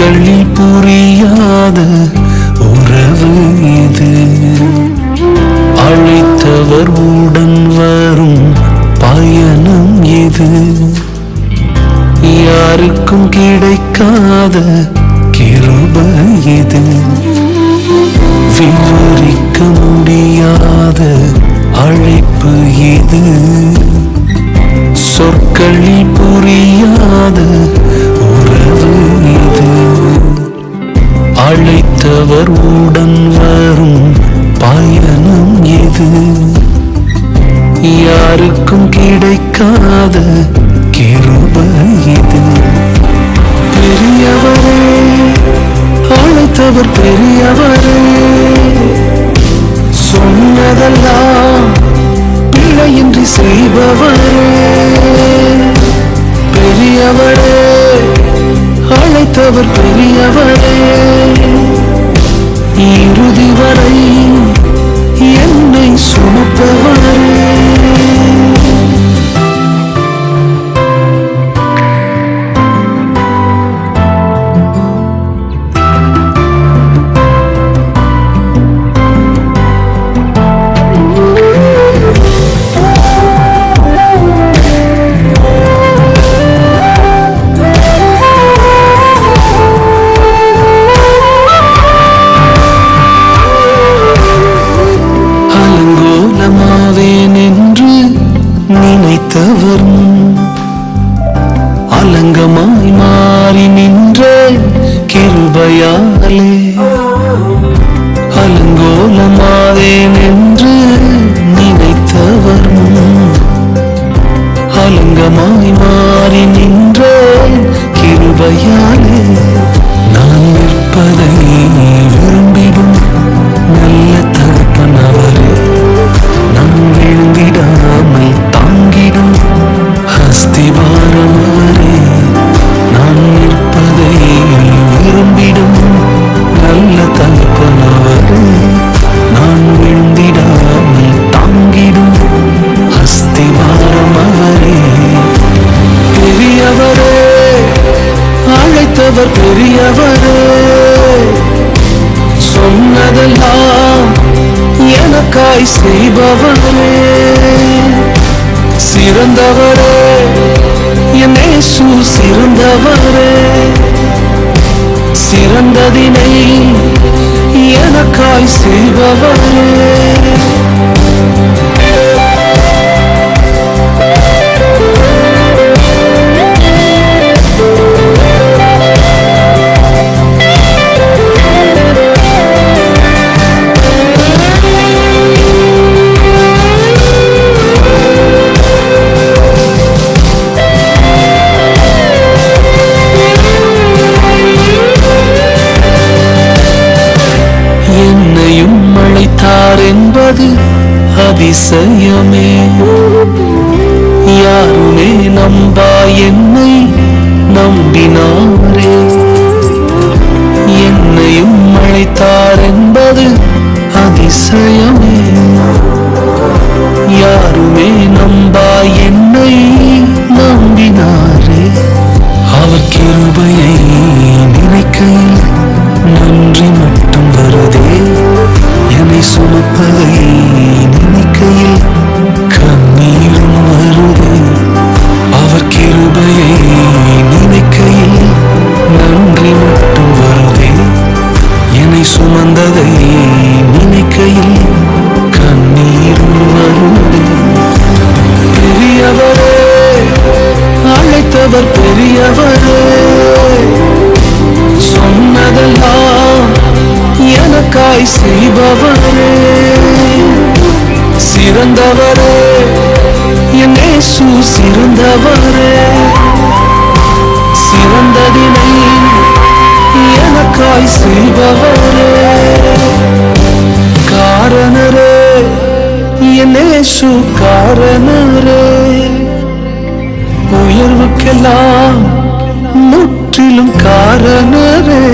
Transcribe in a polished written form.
சொற்களில் புரியாத உறவு இது. அழைத்தவர் உடன் வரும் பயணம் இது. யாருக்கும் கிடைக்காத கிருபை இது. விவரிக்க முடியாத அழைப்பு இது. சொற்களில் புரியாத உறவு இது. அழைத்தவர் உடன் வரும் பயணம் இது. யாருக்கும் கிடைக்காத கிருபை இது. பெரியவரே, அழைத்தவர் பெரியவரே, சொன்னதெல்லாம் பிழையின்றி செய்பவரே. பெரியவரே, அழைத்தவர் பெரியவரே, இறுதி வரை என்னை சுமப்பவரே. நினைத்தவர் முன் அலங்கமாய் மாறி நின்ற கிருபையாலே. அலங்கோலமாவேன் என்று நினைத்தவர் முன் அலங்கமாய் மாறி நின்ற கிருபையாலே. நான் நிற்பதை விரும்பிடும் நல்ல தகப்பன் அவரே. நான் விழுந்திடாமல் தாங்கிடும் அஸ்திவாரம் அவரே. நான் நிற்பதை விரும்பிடும் நல்ல தகப்பன் அவரே. நான் விழுந்திடாமல் தாங்கிடும் அஸ்திவாரம் அவரே. பெரியவரே, அழைத்தவர் பெரியவரே, சொன்னதெல்லாம் எனக்காய் செய்பவரே. சிறந்தவரே, என் இயேசு சிறந்தவரே. சிறந்ததினை எனக்காய் செய்பவரே. என்னையும் அழைத்தார் என்பது அதிசயமே. யாருமே நம்பா என்னை நம்பினாரே. என்னையும் அழைத்தார் என்பது அதிசயமே. யாருமே நம்பா என்னை நம்பினாரே. அவர் கிருபையை நினைக்கையில் நன்றி மட்டும் வருதே. என்னை சுமப்பதை நினைக்கையில் கண்ணீரும் வருதே. அவர் கிருபையை நினைக்கையில் நன்றி மட்டும் வருதே. என்னை சுமந்ததை நினைக்கையில் கண்ணீரும் வருதே. பெரியவரே, அழைத்தவர் பெரியவரே, சொன்னதெல்லாம் எனக்காய் செய்பவரே. சிறந்தவரே, என் இயேசு சிறந்தவரே. சிறந்ததினை எனக்காய் செய்பவரே. காரணரே, என் இயேசு காரணரே. உயர்வுக்கெல்லாம் முற்றிலும் காரணரே.